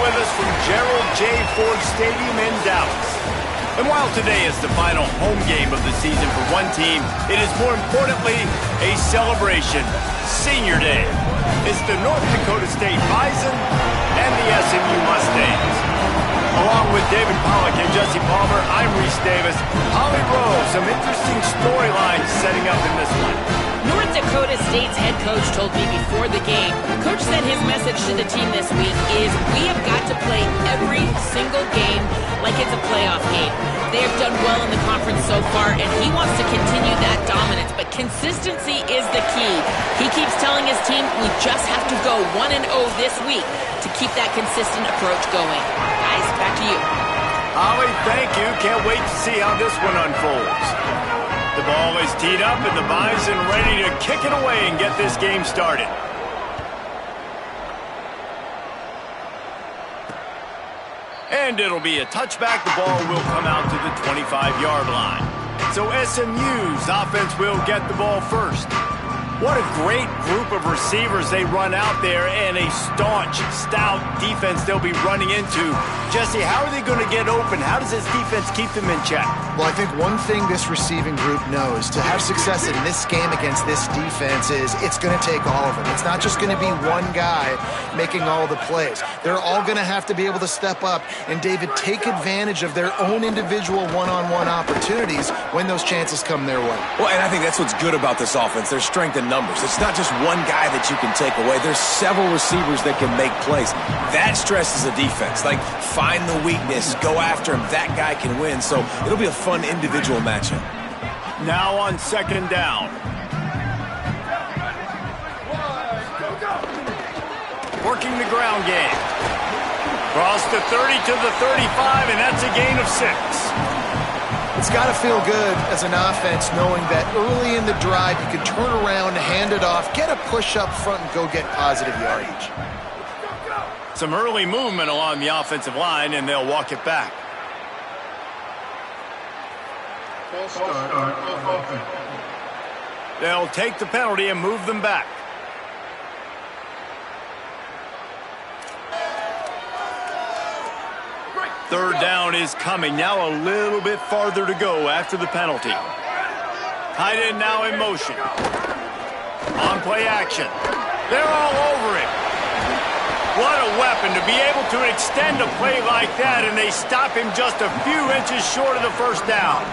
with us from Gerald J. Ford Stadium in Dallas. And while today is the final home game of the season for one team, it is more importantly a celebration. Senior Day. It's the North Dakota State Bison and the SMU Mustangs. Along with David Pollack and Jesse Palmer, I'm Reese Davis. Holly Rowe, some interesting storylines setting up in this one. North Dakota State's head coach told me before the game, Coach said his message to the team this week is we have got to play every single game like it's a playoff game. They have done well in the conference so far, and he wants to continue that dominance, but consistency is the key. He keeps telling his team we just have to go 1-0 this week to keep that consistent approach going. Guys, back to you. Holly, thank you. Can't wait to see how this one unfolds. The ball is teed up and the Bison ready to kick it away and get this game started. And it'll be a touchback. The ball will come out to the 25-yard line. So SMU's offense will get the ball first. What a great group of receivers they run out there, and a staunch, stout defense they'll be running into. Jesse, how are they going to get open? How does this defense keep them in check? Well, I think one thing this receiving group knows to have success in this game against this defense is it's going to take all of them. It's not just going to be one guy making all the plays. They're all going to have to be able to step up and, David, take advantage of their own individual one-on-one opportunities when those chances come their way. Well, and I think that's what's good about this offense. Their strength in numbers. It's not just one guy that you can take away. There's several receivers that can make plays. That stresses the defense. Like, find the weakness, go after him. That guy can win. So it'll be a fun individual matchup. Now on second down. Working the ground game. Cross the 30 to the 35, and that's a gain of 6. It's got to feel good as an offense knowing that early in the drive you can turn around, hand it off, get a push up front, and go get positive yardage. Some early movement along the offensive line, and they'll walk it back. They'll take the penalty and move them back. Third down is coming. Now a little bit farther to go after the penalty. Tight end now in motion. On play action. They're all over it. What a weapon to be able to extend a play like that, and they stop him just a few inches short of the first down.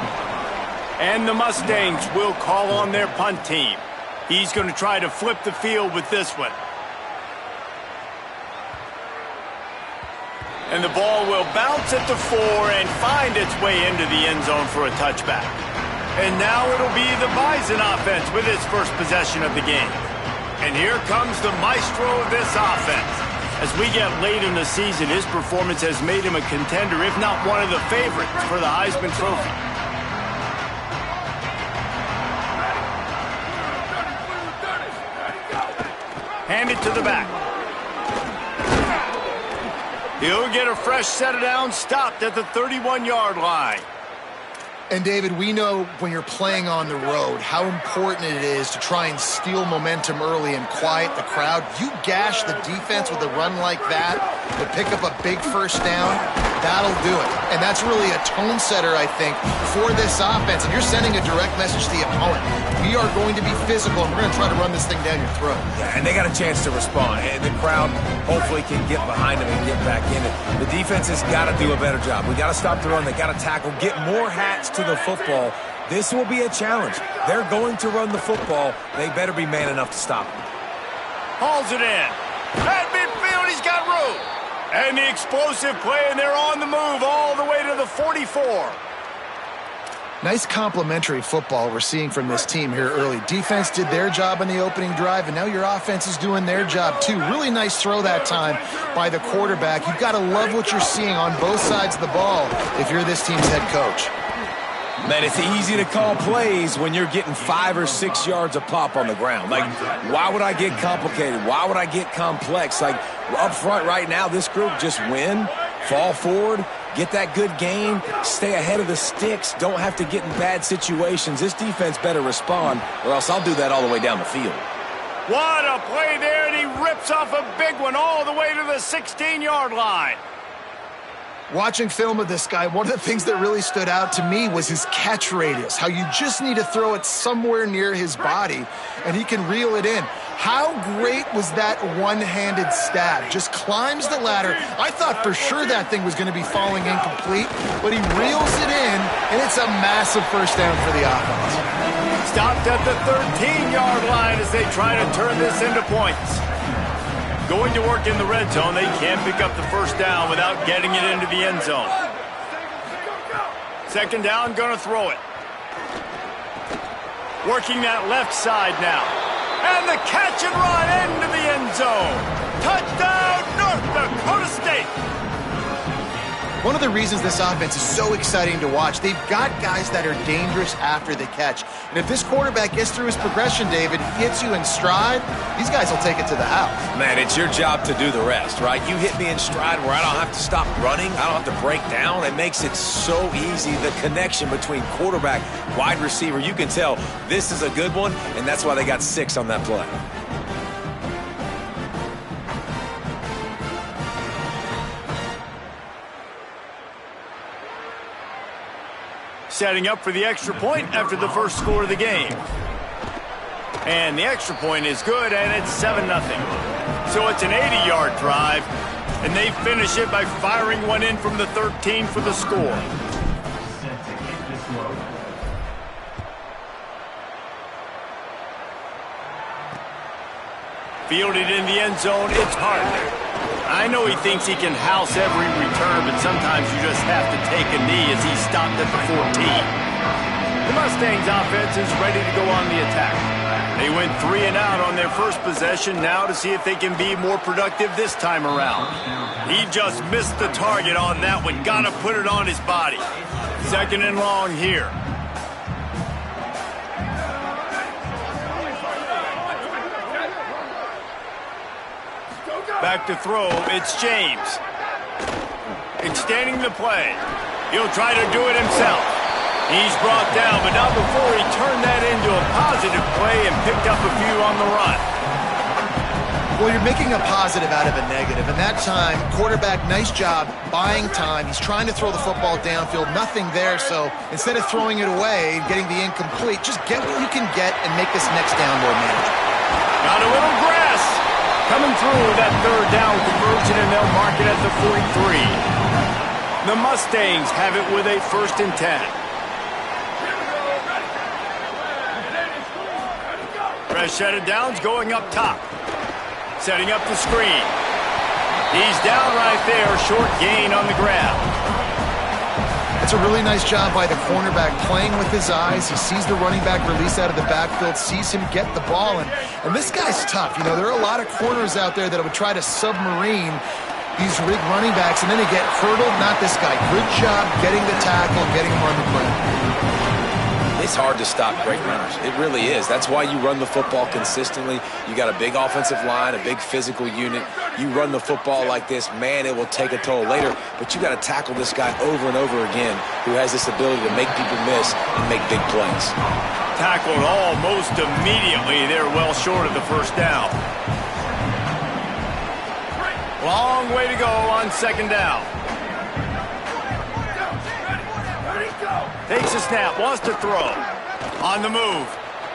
And the Mustangs will call on their punt team. He's going to try to flip the field with this one. And the ball will bounce at the 4 and find its way into the end zone for a touchback. And now it'll be the Bison offense with its first possession of the game. And here comes the maestro of this offense. As we get late in the season, his performance has made him a contender, if not one of the favorites, for the Heisman Trophy. Hand it to the back. He'll get a fresh set of downs, stopped at the 31-yard line. And, David, we know when you're playing on the road how important it is to try and steal momentum early and quiet the crowd. You gash the defense with a run like that to pick up a big first down, that'll do it. And that's really a tone setter, I think, for this offense. And you're sending a direct message to the opponent. We are going to be physical, and we're going to try to run this thing down your throat. Yeah, and they got a chance to respond. And the crowd hopefully can get behind them and get back in it. The defense has got to do a better job. We got to stop the run. They got to tackle, get more hats to the football. This will be a challenge. They're going to run the football. They better be man enough to stop them. Hauls it in. At midfield, he's got room. And the explosive play, and they're on the move all the way to the 44. Nice complementary football we're seeing from this team here early. Defense did their job in the opening drive, and now your offense is doing their job too. Really nice throw that time by the quarterback. You've got to love what you're seeing on both sides of the ball if you're this team's head coach. Man, it's easy to call plays when you're getting 5 or 6 yards a pop on the ground. Like, why would I get complicated? Why would I get complex? Like, up front right now, this group just win, fall forward, get that good gain, stay ahead of the sticks, don't have to get in bad situations. This defense better respond, or else I'll do that all the way down the field. What a play there, and he rips off a big one all the way to the 16-yard line. Watching film of this guy, one of the things that really stood out to me was his catch radius, how you just need to throw it somewhere near his body, and he can reel it in. How great was that one-handed stab? Just climbs the ladder. I thought for sure that thing was going to be falling incomplete, but he reels it in, and it's a massive first down for the offense. Stopped at the 13-yard line as they try to turn this into points. Going to work in the red zone, they can't pick up the first down without getting it into the end zone. Second down, gonna throw it. Working that left side now. And the catch and run into the end zone. Touchdown, North Dakota State. One of the reasons this offense is so exciting to watch, they've got guys that are dangerous after the catch. And if this quarterback gets through his progression, David, he hits you in stride, these guys will take it to the house. Man, it's your job to do the rest, right? You hit me in stride where I don't have to stop running. I don't have to break down. It makes it so easy. The connection between quarterback, wide receiver, you can tell this is a good one, and that's why they got 6 on that play. Setting up for the extra point after the first score of the game. And the extra point is good, and it's 7-0. So it's an 80-yard drive, and they finish it by firing one in from the 13 for the score. Fielded in the end zone, it's hard. I know he thinks he can house every return, but sometimes you just have to take a knee as he stopped at the 14. The Mustangs offense is ready to go on the attack. They went 3 and out on their first possession, now to see if they can be more productive this time around. He just missed the target on that one, gotta put it on his body. Second and long here. Back to throw, it's James. Extending the play. He'll try to do it himself. He's brought down, but not before he turned that into a positive play and picked up a few on the run. Well, you're making a positive out of a negative, and that time, quarterback, nice job buying time. He's trying to throw the football downfield, nothing there, so instead of throwing it away and getting the incomplete, just get what you can get and make this next down more manageable. Got a little grass. Coming through that third down conversion, and they'll mark it at the 43. The Mustangs have it with a 1st and 10. Fresh set of downs going up top. Setting up the screen. He's down right there, short gain on the grab. It's a really nice job by the cornerback playing with his eyes. He sees the running back release out of the backfield, sees him get the ball, and this guy's tough. You know, there are a lot of corners out there that would try to submarine these big running backs, and then they get hurdled. Not this guy. Good job getting the tackle, getting him on the ground. It's hard to stop great runners. It really is. That's why you run the football consistently. You got a big offensive line, a big physical unit. You run the football like this, man, it will take a toll later. But you got to tackle this guy over and over again who has this ability to make people miss and make big plays. Tackled almost immediately. They're well short of the first down. Long way to go on second down. Takes a snap, wants to throw. On the move.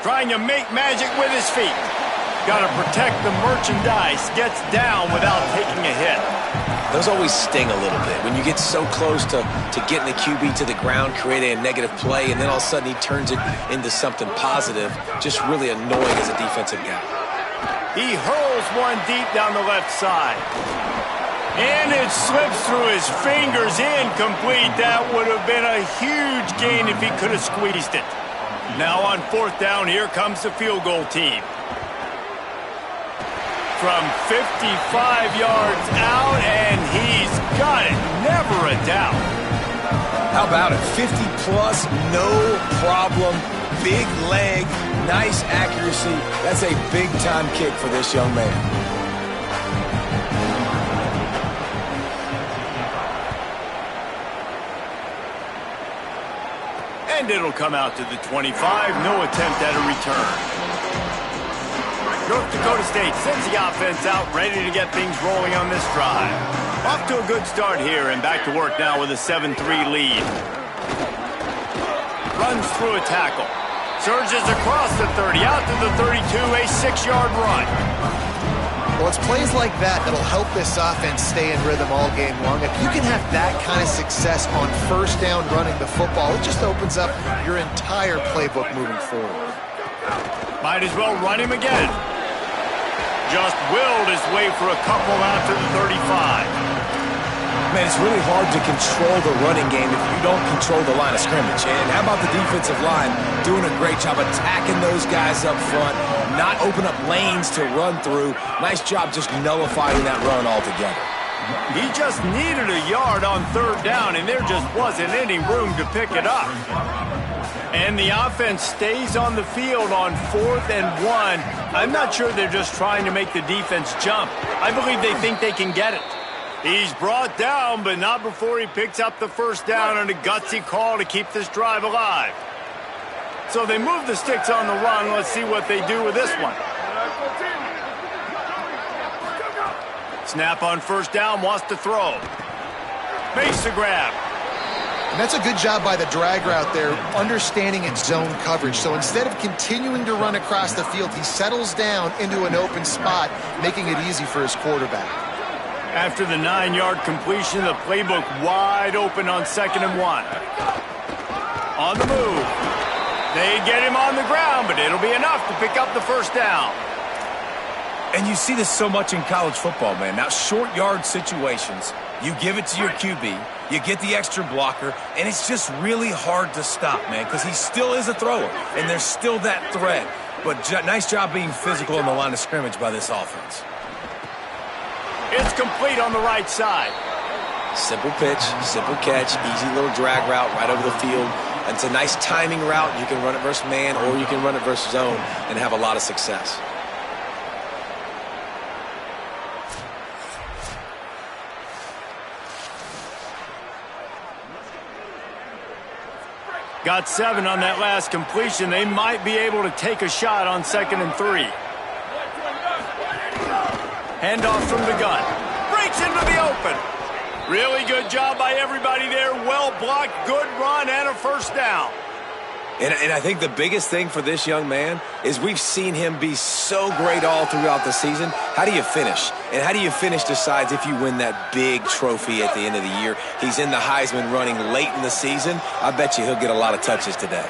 Trying to make magic with his feet. Got to protect the merchandise. Gets down without taking a hit. Those always sting a little bit. When you get so close to getting the QB to the ground, creating a negative play, and then all of a sudden he turns it into something positive, just really annoying as a defensive guy. He hurls one deep down the left side. And it slips through his fingers, incomplete. That would have been a huge gain if he could have squeezed it. Now on 4th down, here comes the field goal team. From 55 yards out, and he's got it. Never a doubt. How about it? 50-plus, no problem. Big leg, nice accuracy. That's a big-time kick for this young man. And it'll come out to the 25. No attempt at a return. North Dakota State sends the offense out, ready to get things rolling on this drive. Off to a good start here, and back to work now with a 7-3 lead. Runs through a tackle. Surges across the 30, out to the 32, a 6-yard run. Well, it's plays like that that'll help this offense stay in rhythm all game long. If you can have that kind of success on first down running the football, it just opens up your entire playbook moving forward. Might as well run him again. Just willed his way for a couple out to the 35. Man, it's really hard to control the running game if you don't control the line of scrimmage. And how about the defensive line doing a great job attacking those guys up front, not open up lanes to run through. Nice job just nullifying that run altogether. He just needed a yard on third down, and there just wasn't any room to pick it up. And the offense stays on the field on 4th and 1. I'm not sure they're just trying to make the defense jump. I believe they think they can get it. He's brought down, but not before he picks up the first down on a gutsy call to keep this drive alive. So they move the sticks on the run. Let's see what they do with this one. Snap on first down, wants to throw. Makes the grab. And that's a good job by the drag route there, understanding its zone coverage. So instead of continuing to run across the field, he settles down into an open spot, making it easy for his quarterback. After the 9-yard completion, the playbook wide open on 2nd and 1. On the move. They get him on the ground, but it'll be enough to pick up the first down. And you see this so much in college football, man. Now, short yard situations, you give it to your QB, you get the extra blocker, and it's just really hard to stop, man, because he still is a thrower, and there's still that threat. But nice job being physical on the line of scrimmage by this offense. It's complete on the right side. Simple pitch, simple catch, easy little drag route right over the field. And it's a nice timing route. You can run it versus man, or you can run it versus zone and have a lot of success. Got 7 on that last completion. They might be able to take a shot on 2nd and 3. Handoff from the gun. Breaks into the open. Really good job by everybody there. Well blocked, good run, and a first down. And I think the biggest thing for this young man is we've seen him be so great all throughout the season. How do you finish? And how do you finish decides if you win that big trophy at the end of the year. He's in the Heisman running late in the season. I bet you he'll get a lot of touches today.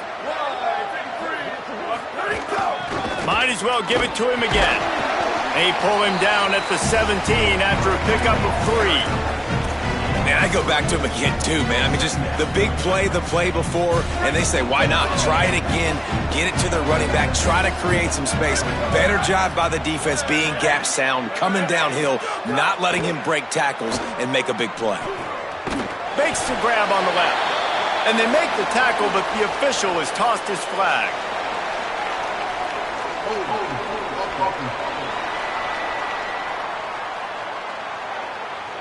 Might as well give it to him again. They pull him down at the 17 after a pickup of 3. Man, I go back to him again, too, man. I mean, just the big play, the play before, and they say, why not? Try it again, get it to the running back, try to create some space. Better job by the defense being gap sound, coming downhill, not letting him break tackles and make a big play. Makes the grab on the left. And they make the tackle, but the official has tossed his flag.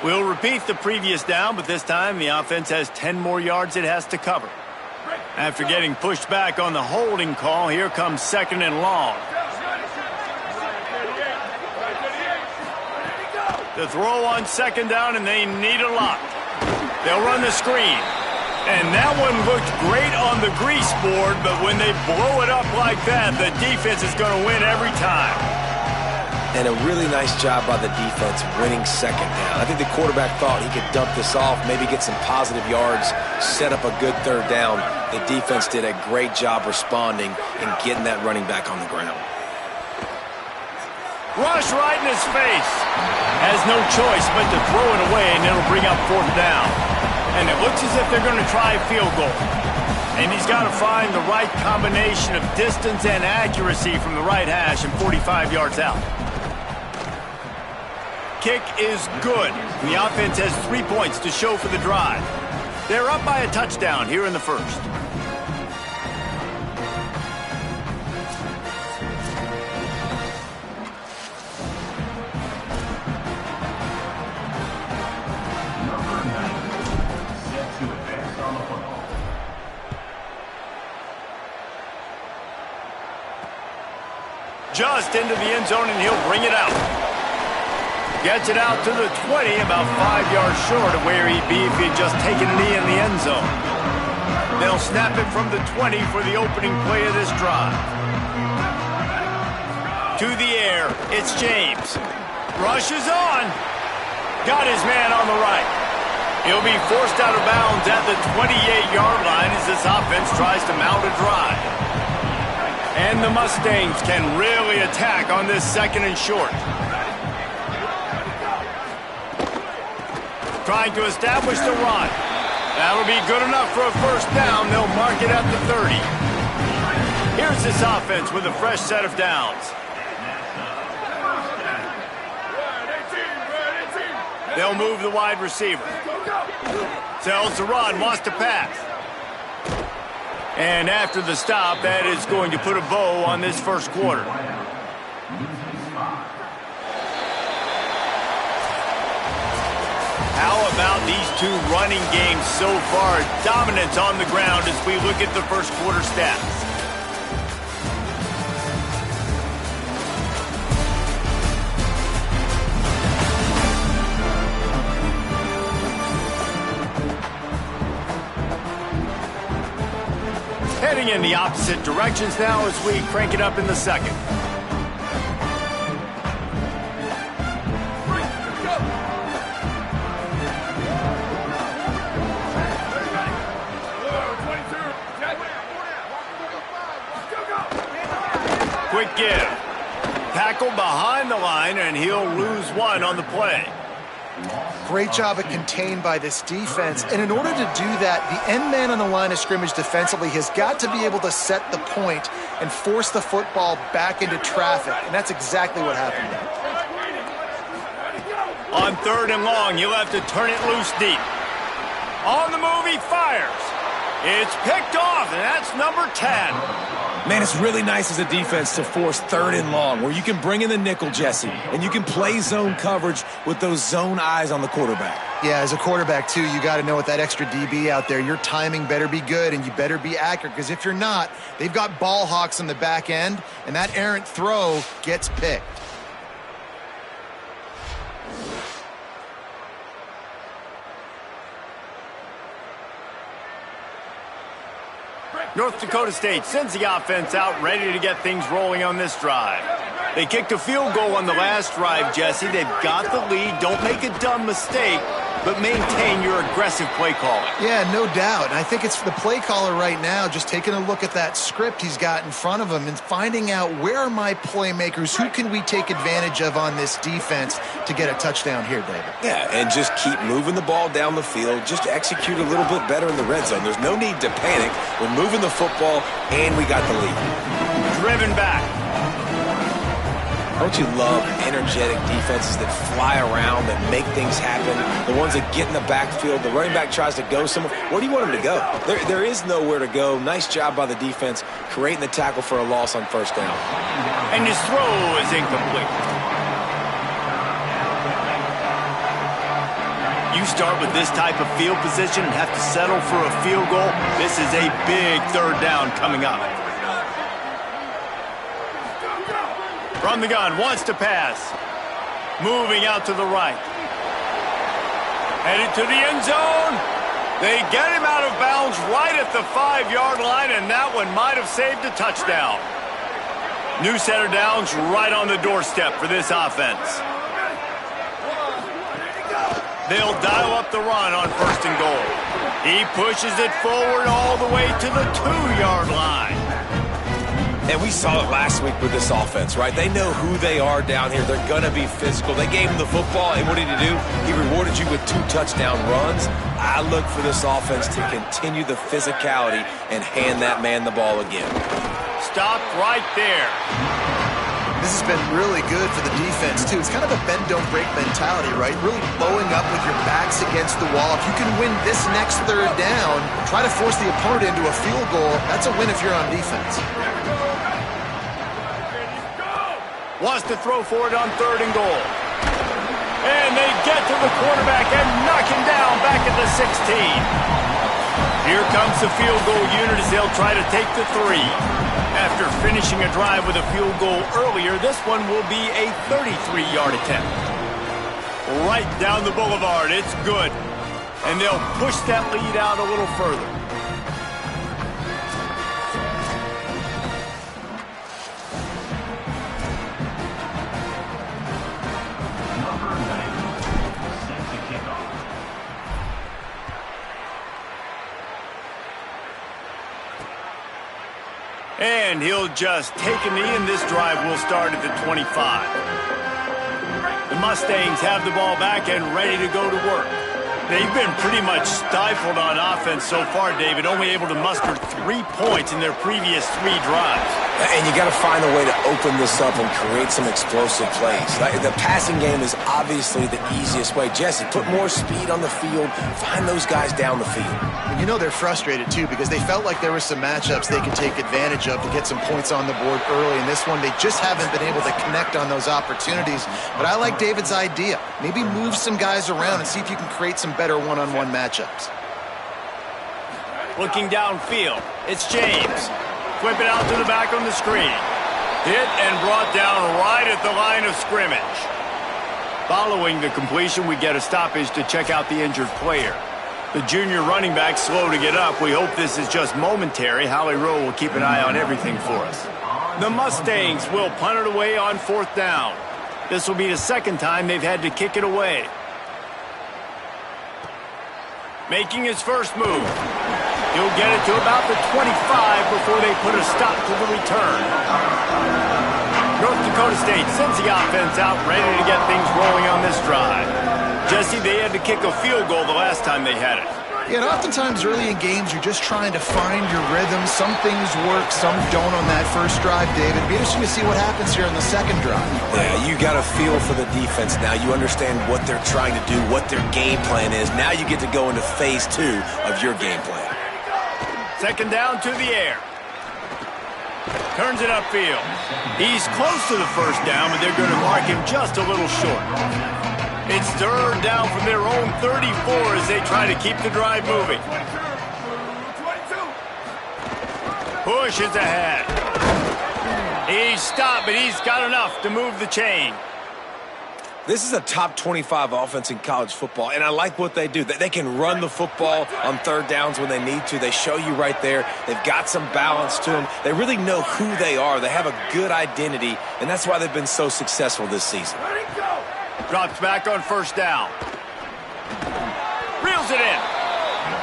We'll repeat the previous down, but this time the offense has 10 more yards it has to cover. After getting pushed back on the holding call, here comes 2nd and long. The throw on 2nd down, and they need a lot. They'll run the screen. And that one looked great on the grease board, but when they blow it up like that, the defense is going to win every time. And a really nice job by the defense winning 2nd down. I think the quarterback thought he could dump this off, maybe get some positive yards, set up a good 3rd down. The defense did a great job responding and getting that running back on the ground. Rush right in his face. Has no choice but to throw it away, and it'll bring up 4th down. And it looks as if they're going to try a field goal. And he's got to find the right combination of distance and accuracy from the right hash and 45 yards out. Kick is good. The offense has 3 points to show for the drive. They're up by a touchdown here in the first. just into the end zone, and he'll bring it out. Gets it out to the 20, about 5 yards short of where he'd be if he'd just taken a knee in the end zone. They'll snap it from the 20 for the opening play of this drive. To the air, it's James. Rushes on. Got his man on the right. He'll be forced out of bounds at the 28-yard line as this offense tries to mount a drive. And the Mustangs can really attack on this second and short. Trying to establish the run. That'll be good enough for a first down. They'll mark it at the 30. Here's this offense with a fresh set of downs. They'll move the wide receiver. Sells the run, wants to pass. And after the stop, that is going to put a bow on this first quarter. How about these two running games so far? Dominance on the ground as we look at the first quarter stats. Heading in the opposite directions now as we crank it up in the second. Quick give. Tackle behind the line, and he'll lose one on the play. Great job of contained by this defense. And in order to do that, the end man on the line of scrimmage defensively has got to be able to set the point and force the football back into traffic. And that's exactly what happened there. On third and long, you'll have to turn it loose deep. On the move, he fires. It's picked off, and that's number 10. Man, it's really nice as a defense to force third and long, where you can bring in the nickel, Jesse, and you can play zone coverage with those zone eyes on the quarterback. Yeah, as a quarterback, too, you got to know with that extra DB out there, your timing better be good and you better be accurate, because if you're not, they've got ball hawks on the back end, and that errant throw gets picked. North Dakota State sends the offense out ready to get things rolling on this drive. They kicked a field goal on the last drive, Jesse. They've got the lead. Don't make a dumb mistake, but maintain your aggressive play calling. Yeah, no doubt. And I think it's the play caller right now just taking a look at that script he's got in front of him and finding out where are my playmakers, who can we take advantage of on this defense to get a touchdown here, David. Yeah, and just keep moving the ball down the field. Just execute a little bit better in the red zone. There's no need to panic. We're moving the football, and we got the lead. Driven back. Don't you love energetic defenses that fly around, that make things happen? The ones that get in the backfield, the running back tries to go somewhere. Where do you want him to go? There is nowhere to go. Nice job by the defense creating the tackle for a loss on first down. And his throw is incomplete. You start with this type of field position and have to settle for a field goal. This is a big third down coming up. From the gun, wants to pass. Moving out to the right. Headed to the end zone. They get him out of bounds right at the 5-yard line, and that one might have saved a touchdown. New set of downs right on the doorstep for this offense. They'll dial up the run on first and goal. He pushes it forward all the way to the 2-yard line. And we saw it last week with this offense, right? They know who they are down here. They're going to be physical. They gave him the football, and what did he do? He rewarded you with 2 touchdown runs. I look for this offense to continue the physicality and hand that man the ball again. Stopped right there. This has been really good for the defense, too. It's kind of a bend-don't-break mentality, right? Really bowing up with your backs against the wall. If you can win this next third down, try to force the opponent into a field goal. That's a win if you're on defense. Wants to throw for it on third and goal. And they get to the quarterback and knock him down back at the 16. Here comes the field goal unit as they'll try to take the 3. After finishing a drive with a field goal earlier, this one will be a 33-yard attempt. Right down the boulevard, it's good. And they'll push that lead out a little further. And he'll just take a knee, and this drive will start at the 25. The Mustangs have the ball back and ready to go to work. They've been pretty much stifled on offense so far, David, only able to muster 3 points in their previous 3 drives. And you got to find a way to open this up and create some explosive plays. The passing game is obviously the easiest way. Jesse, put more speed on the field, find those guys down the field. And you know they're frustrated, too, because they felt like there were some matchups they could take advantage of to get some points on the board early. In this one, they just haven't been able to connect on those opportunities. But I like David's idea. Maybe move some guys around and see if you can create some better one-on-one matchups. Looking downfield, it's James. Flip it out to the back on the screen. Hit and brought down right at the line of scrimmage. Following the completion, we get a stoppage to check out the injured player. The junior running back slow to get up. We hope this is just momentary. Holly Rowe will keep an eye on everything for us. The Mustangs will punt it away on 4th down. This will be the second time they've had to kick it away. Making his first move. He'll get it to about the 25 before they put a stop to the return. North Dakota State sends the offense out, ready to get things rolling on this drive. Jesse, they had to kick a field goal the last time they had it. Yeah, and oftentimes early in games, you're just trying to find your rhythm. Some things work, some don't on that first drive, David. It'd be interesting to see what happens here on the second drive. Yeah, you got a feel for the defense now. You understand what they're trying to do, what their game plan is. Now you get to go into phase 2 of your game plan. Second down to the air. Turns it upfield. He's close to the first down, but they're going to mark him just a little short. It's third down from their own 34 as they try to keep the drive moving. Push is ahead. He's stopped, but he's got enough to move the chain. This is a top 25 offense in college football, and I like what they do. They can run the football on third downs when they need to. They show you right there. They've got some balance to them. They really know who they are. They have a good identity, and that's why they've been so successful this season. Drops back on first down. Reels it in.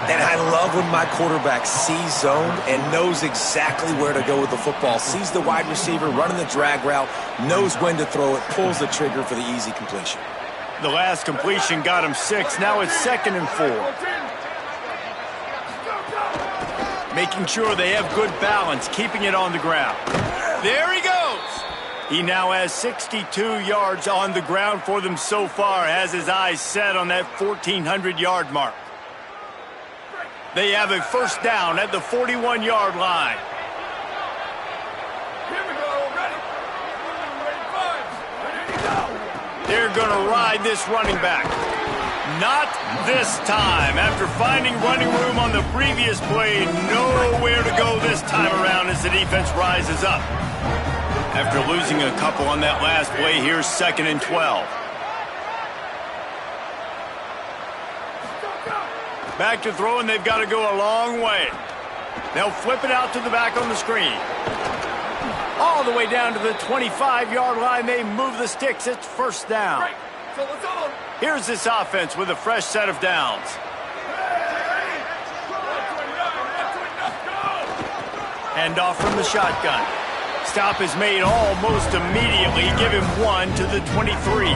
And I love when my quarterback sees zone and knows exactly where to go with the football. Sees the wide receiver running the drag route, knows when to throw it, pulls the trigger for the easy completion. The last completion got him 6. Now it's 2nd and 4. Making sure they have good balance, keeping it on the ground. There he goes. He now has 62 yards on the ground for them so far, has his eyes set on that 1,400-yard mark. They have a first down at the 41-yard line. They're going to ride this running back. Not this time. After finding running room on the previous play, nowhere to go this time around as the defense rises up. After losing a couple on that last play, here's 2nd and 12. Back to throw, and they've got to go a long way. They'll flip it out to the back on the screen. All the way down to the 25-yard line. They move the sticks. It's first down. Here's this offense with a fresh set of downs. Hand off from the shotgun. Stop is made almost immediately. Give him 1 to the 23.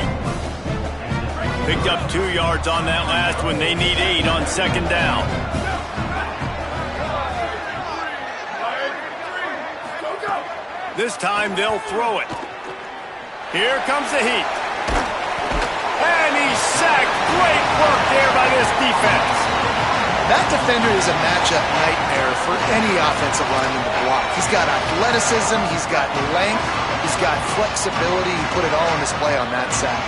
Picked up 2 yards on that last one. They need 8 on second down. This time they'll throw it. Here comes the heat. And he's sacked. Great work there by this defense. That defender is a matchup nightmare for any offensive lineman to block. He's got athleticism, he's got length, he's got flexibility. He put it all on display on that sack.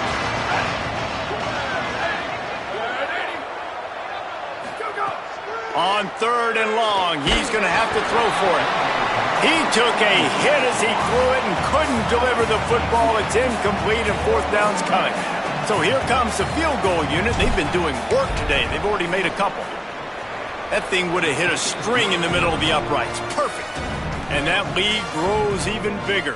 On 3rd and long, he's going to have to throw for it. He took a hit as he threw it and couldn't deliver the football. It's incomplete and 4th down's coming. So here comes the field goal unit. They've been doing work today. They've already made a couple. That thing would have hit a string in the middle of the uprights. Perfect. And that lead grows even bigger.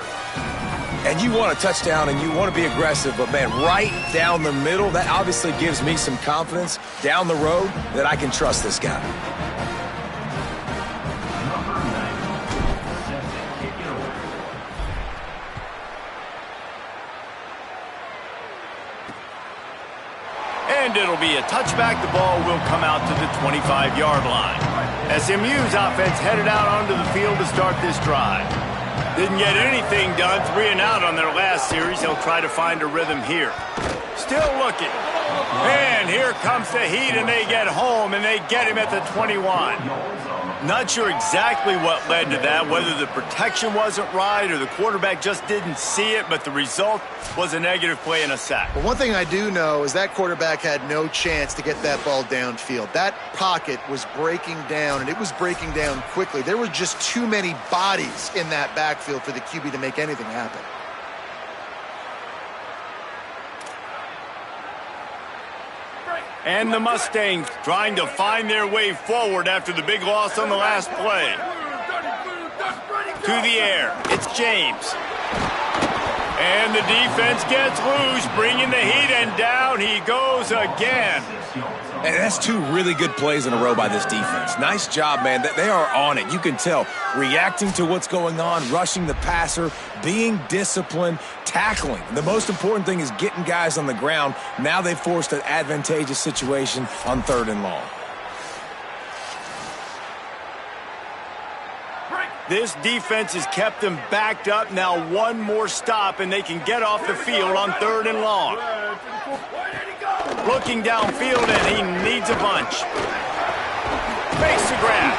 And you want a touchdown and you want to be aggressive, but, man, right down the middle, that obviously gives me some confidence down the road that I can trust this guy. And it'll be a touchback. The ball will come out to the 25-yard line. SMU's offense headed out onto the field to start this drive. Didn't get anything done, 3 and out on their last series. They'll try to find a rhythm here. Still looking. And here comes the heat, and they get home, and they get him at the 21. Not sure exactly what led to that, whether the protection wasn't right or the quarterback just didn't see it, but the result was a negative play and a sack. But one thing I do know is that quarterback had no chance to get that ball downfield. That pocket was breaking down, and it was breaking down quickly. There were just too many bodies in that backfield for the QB to make anything happen. And the Mustangs trying to find their way forward after the big loss on the last play. To the air, it's James. And the defense gets loose, bringing the heat, and down he goes again. And that's 2 really good plays in a row by this defense. Nice job, man. They are on it. You can tell. Reacting to what's going on, rushing the passer, being disciplined, tackling. The most important thing is getting guys on the ground. Now they've forced an advantageous situation on 3rd and long. This defense has kept them backed up. Now one more stop, and they can get off the field on 3rd and long. Looking downfield, and he needs a bunch. Fakes the grab.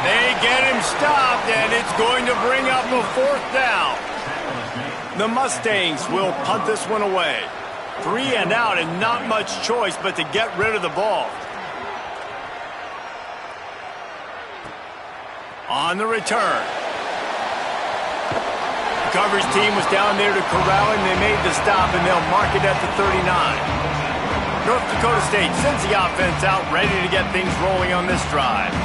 They get him stopped, and it's going to bring up a 4th down. The Mustangs will punt this one away. 3 and out, and not much choice but to get rid of the ball. On the return. The coverage team was down there to corral him. They made the stop, and they'll mark it at the 39. North Dakota State sends the offense out, ready to get things rolling on this drive.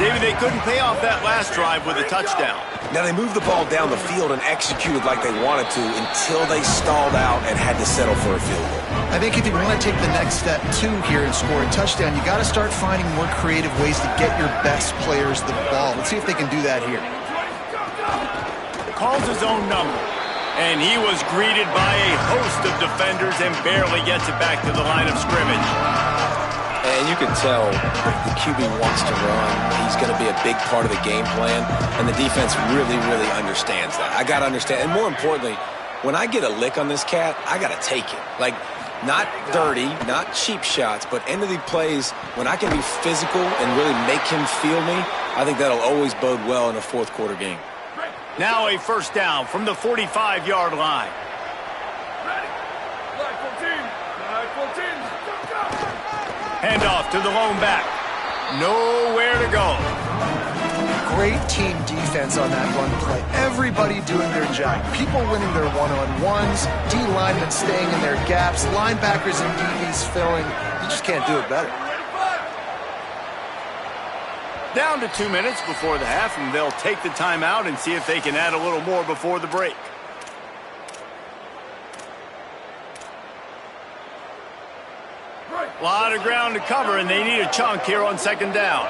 David, they couldn't pay off that last drive with a touchdown. Now, they moved the ball down the field and executed like they wanted to until they stalled out and had to settle for a field goal. I think if you want to take the next step, too, here and score a touchdown, you got to start finding more creative ways to get your best players the ball. Let's see if they can do that here. Calls his own number. And he was greeted by a host of defenders and barely gets it back to the line of scrimmage. And you can tell the QB wants to run. He's going to be a big part of the game plan. And the defense really, really understands that. I got to understand. And more importantly, when I get a lick on this cat, I got to take it. Like, not dirty, not cheap shots, but end of the plays, when I can be physical and really make him feel me, I think that'll always bode well in a 4th quarter game. Now a 1st down from the 45-yard line. Handoff to the lone back. Nowhere to go. Great team defense on that run play. Everybody doing their job. People winning their one-on-ones, D linemen staying in their gaps, linebackers and DBs filling. You just can't do it better. Down to 2 minutes before the half, and they'll take the timeout and see if they can add a little more before the break. A lot of ground to cover, and they need a chunk here on 2nd down.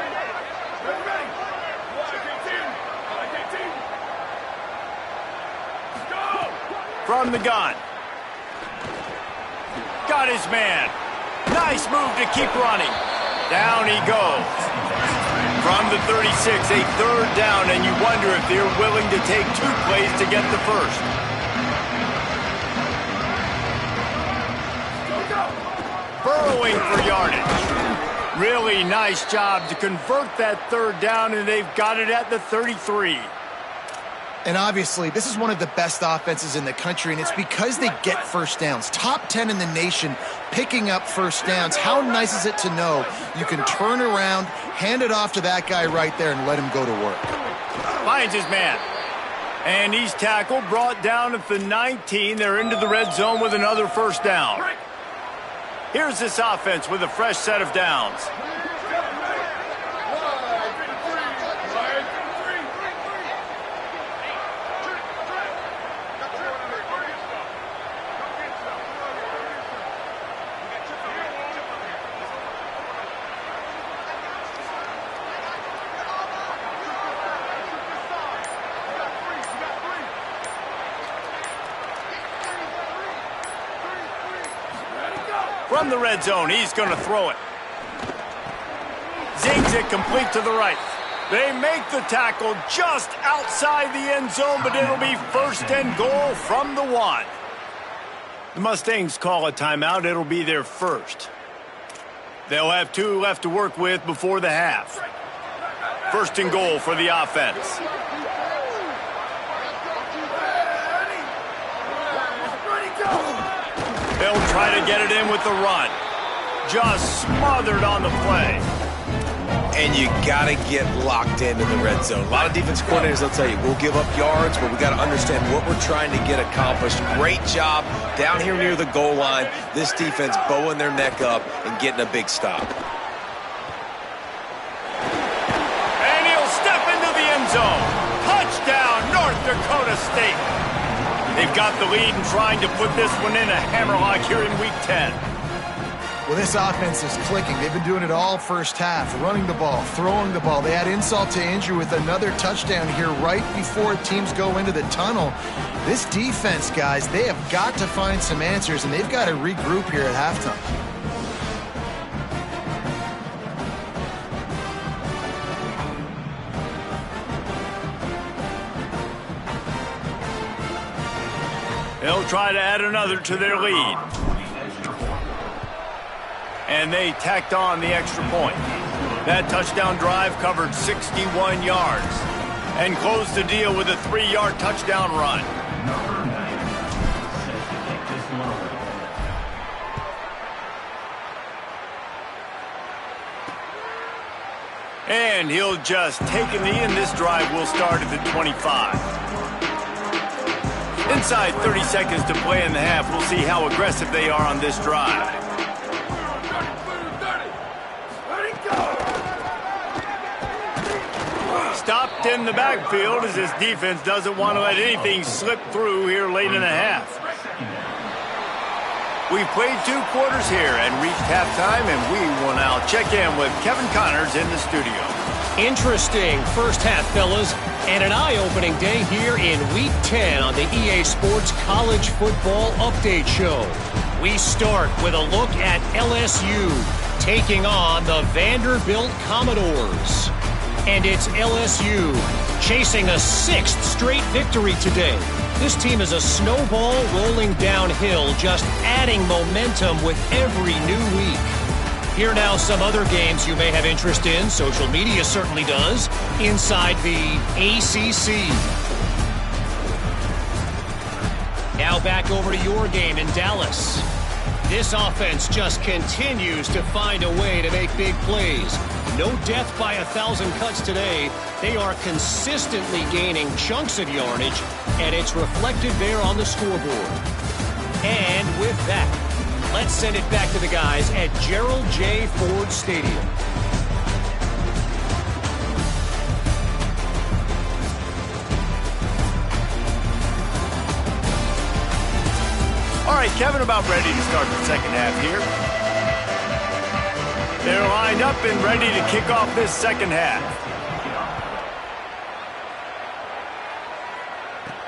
From the gun. Got his man. Nice move to keep running. Down he goes. From the 36, a 3rd down, and you wonder if they're willing to take 2 plays to get the first. Burrowing for yardage. Really nice job to convert that 3rd down, and they've got it at the 33. And obviously, this is one of the best offenses in the country, and it's because they get first downs. Top 10 in the nation picking up first downs. How nice is it to know you can turn around, hand it off to that guy right there, and let him go to work. Finds his man. And he's tackled, brought down at the 19. They're into the red zone with another first down. Here's this offense with a fresh set of downs. From the red zone, he's going to throw it. Zings it complete to the right. They make the tackle just outside the end zone, but it'll be first and goal from the 1. The Mustangs call a timeout. It'll be their first. They'll have 2 left to work with before the half. First and goal for the offense. They'll try to get it in with the run. Just smothered on the play. And you got to get locked into the red zone. A lot of defense coordinators will tell you, we'll give up yards, but we got to understand what we're trying to get accomplished. Great job down here near the goal line. This defense bowing their neck up and getting a big stop. And he'll step into the end zone. Touchdown, North Dakota State. They've got the lead and trying to put this one in a hammerlock here in Week 10. Well, this offense is clicking. They've been doing it all first half, running the ball, throwing the ball. They add insult to injury with another touchdown here right before teams go into the tunnel. This defense, guys, they have got to find some answers, and they've got to regroup here at halftime. They'll try to add another to their lead. And they tacked on the extra point. That touchdown drive covered 61 yards and closed the deal with a 3-yard touchdown run. And he'll just take a knee, and this drive will start at the 25. Inside 30 seconds to play in the half. We'll see how aggressive they are on this drive. Stopped in the backfield as this defense doesn't want to let anything slip through here late in the half. We've played 2 quarters here and reached halftime, and we will now check in with Kevin Connors in the studio. Interesting first half, fellas, and an eye-opening day here in Week 10 on the EA Sports College Football Update Show. We start with a look at LSU taking on the Vanderbilt Commodores. And it's LSU chasing a 6th straight victory today. This team is a snowball rolling downhill, just adding momentum with every new week. Here now some other games you may have interest in. Social media certainly does. Inside the ACC. Now back over to your game in Dallas. This offense just continues to find a way to make big plays. No death by 1,000 cuts today. They are consistently gaining chunks of yardage, and it's reflected there on the scoreboard. And with that, let's send it back to the guys at Gerald J. Ford Stadium. All right, Kevin, about ready to start the second half here. They're lined up and ready to kick off this second half.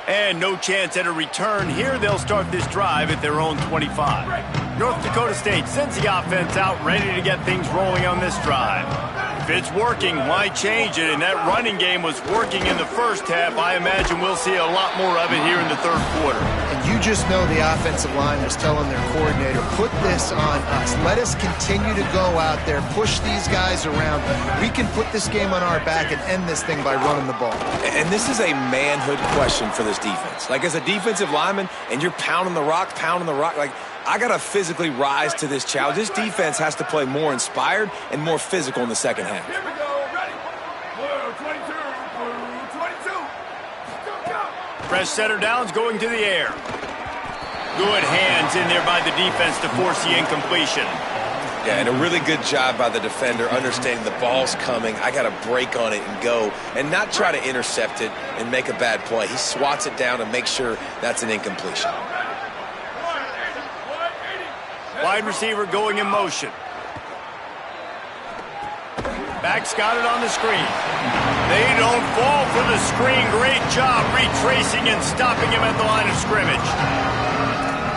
And no chance at a return here. They'll start this drive at their own 25. North Dakota State sends the offense out ready to get things rolling on this drive. If it's working, why change it? And that running game was working in the first half. I imagine we'll see a lot more of it here in the third quarter. And you just know the offensive line was telling their coordinator, put this on us. Let us continue to go out there, push these guys around. We can put this game on our back and end this thing by running the ball. And this is a manhood question for this defense. Like, as a defensive lineman, and you're pounding the rock, like, I got to physically rise to this challenge. This defense has to play more inspired and more physical in the second half. Here we go. Ready. Blue 22. Blue 22. Go. Fresh setter downs going to the air. Good hands in there by the defense to force the incompletion. Yeah, and a really good job by the defender understanding the ball's coming. I got to break on it and go and not try to intercept it and make a bad play. He swats it down and makes sure that's an incompletion. Wide receiver going in motion. Back's got it on the screen. They don't fall for the screen. Great job retracing and stopping him at the line of scrimmage.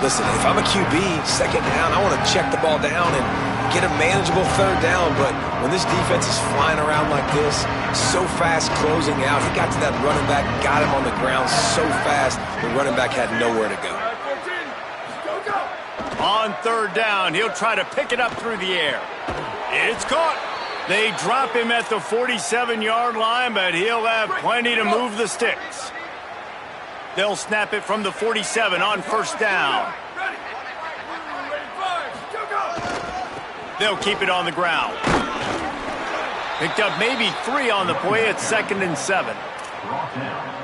Listen, if I'm a QB, second down, I want to check the ball down and get a manageable third down. But when this defense is flying around like this, so fast closing out, he got to that running back, got him on the ground so fast, the running back had nowhere to go. On third down, he'll try to pick it up through the air. It's caught. They drop him at the 47-yard line, but he'll have plenty to move the sticks. They'll snap it from the 47 on first down. They'll keep it on the ground. Picked up maybe 3 on the play at 2nd and 7.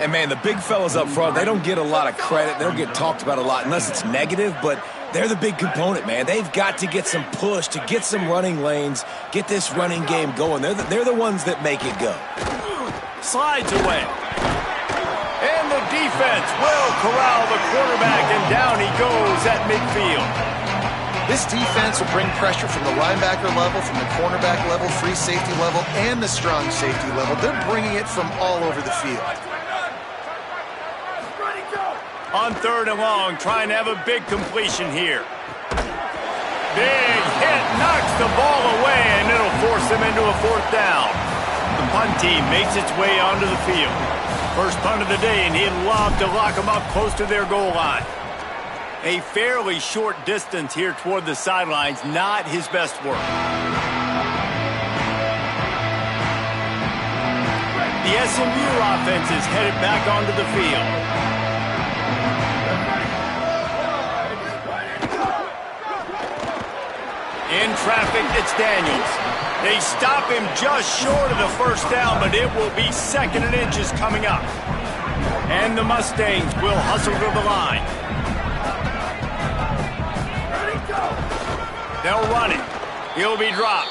And, man, the big fellas up front, they don't get a lot of credit. They don't get talked about a lot unless it's negative, but they're the big component, man. They've got to get some push, to get some running lanes, get this running game going. They're the ones that make it go. Slides away. And the defense will corral the quarterback, and down he goes at midfield. This defense will bring pressure from the linebacker level, from the cornerback level, free safety level, and the strong safety level. They're bringing it from all over the field. On third and long, trying to have a big completion here. Big hit, knocks the ball away, and it'll force them into a fourth down. The punt team makes its way onto the field. First punt of the day, and he'd love to lock them up close to their goal line. A fairly short distance here toward the sidelines, not his best work. The SMU offense is headed back onto the field. In traffic, it's Daniels. They stop him just short of the first down, but it will be 2nd and inches coming up. And the Mustangs will hustle to the line. They'll run it. He'll be dropped.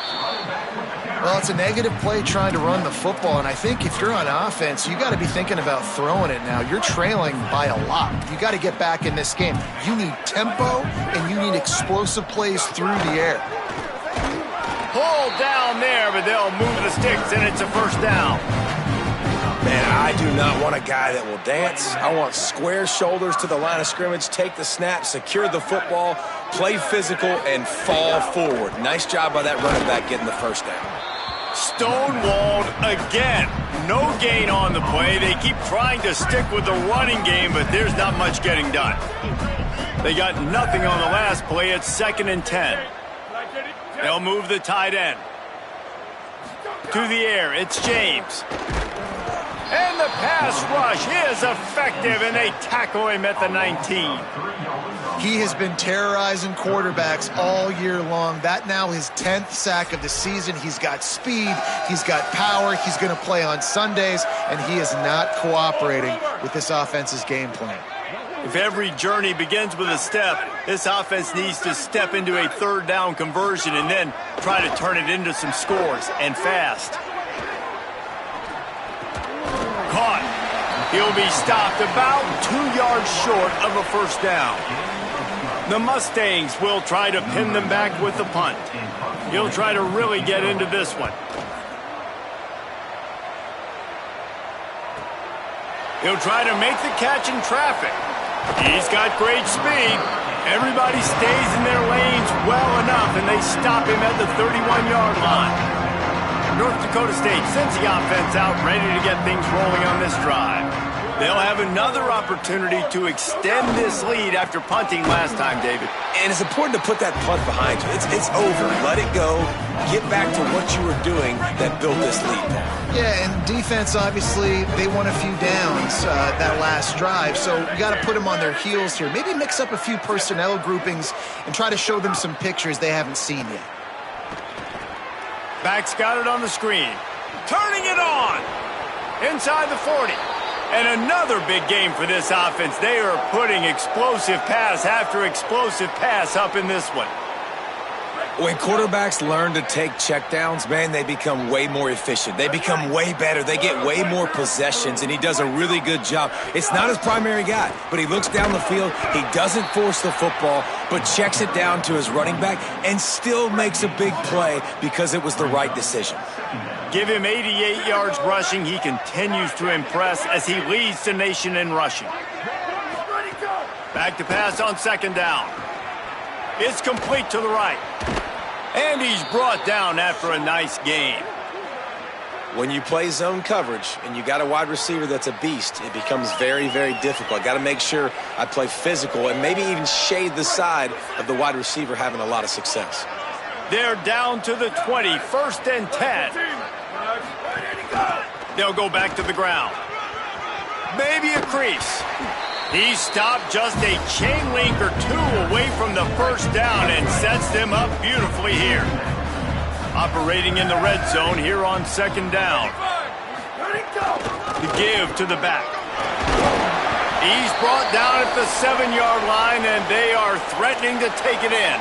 Well, it's a negative play trying to run the football, and I think if you're on offense, you got to be thinking about throwing it now. You're trailing by a lot. You got to get back in this game. You need tempo, and you need explosive plays through the air. Pull down there, but they'll move the sticks, and it's a first down. Man, I do not want a guy that will dance. I want square shoulders to the line of scrimmage, take the snap, secure the football, play physical, and fall forward. Nice job by that running back getting the first down. Stonewalled again. No gain on the play. They keep trying to stick with the running game, but there's not much getting done. They got nothing on the last play. It's 2nd and 10. They'll move the tight end. To the air, it's James. And the pass rush is effective, and they tackle him at the 19. He has been terrorizing quarterbacks all year long. That now his 10th sack of the season. He's got speed. He's got power. He's going to play on Sundays, and he is not cooperating with this offense's game plan. If every journey begins with a step, this offense needs to step into a third down conversion and then try to turn it into some scores, and fast. Caught. He'll be stopped about 2 yards short of a first down. The Mustangs will try to pin them back with the punt. He'll try to really get into this one. He'll try to make the catch in traffic. He's got great speed. Everybody stays in their lanes well enough, and they stop him at the 31-yard line. North Dakota State sends the offense out, ready to get things rolling on this drive. They'll have another opportunity to extend this lead after punting last time, David. And it's important to put that punt behind you. It's over. Let it go. Get back to what you were doing that built this lead, Paul. Yeah, and defense, obviously, they won a few downs that last drive, so you got to put them on their heels here. Maybe mix up a few personnel groupings and try to show them some pictures they haven't seen yet. Back's got it on the screen. Turning it on. Inside the 40. And another big game for this offense. They are putting explosive pass after explosive pass up in this one. When quarterbacks learn to take checkdowns, man, they become way more efficient. They become way better. They get way more possessions, and he does a really good job. It's not his primary guy, but he looks down the field. He doesn't force the football, but checks it down to his running back and still makes a big play because it was the right decision. Give him 88 yards rushing. He continues to impress as he leads the nation in rushing. Back to pass on second down. It's complete to the right. And he's brought down after a nice gain. When you play zone coverage and you got a wide receiver that's a beast, it becomes very, very difficult. I got to make sure I play physical and maybe even shade the side of the wide receiver having a lot of success. They're down to the 20, 1st and 10. They'll go back to the ground. Maybe a crease. He stopped just a chain link or two away from the first down and sets them up beautifully here. Operating in the red zone here on second down. The give to the back. He's brought down at the 7-yard line, and they are threatening to take it in.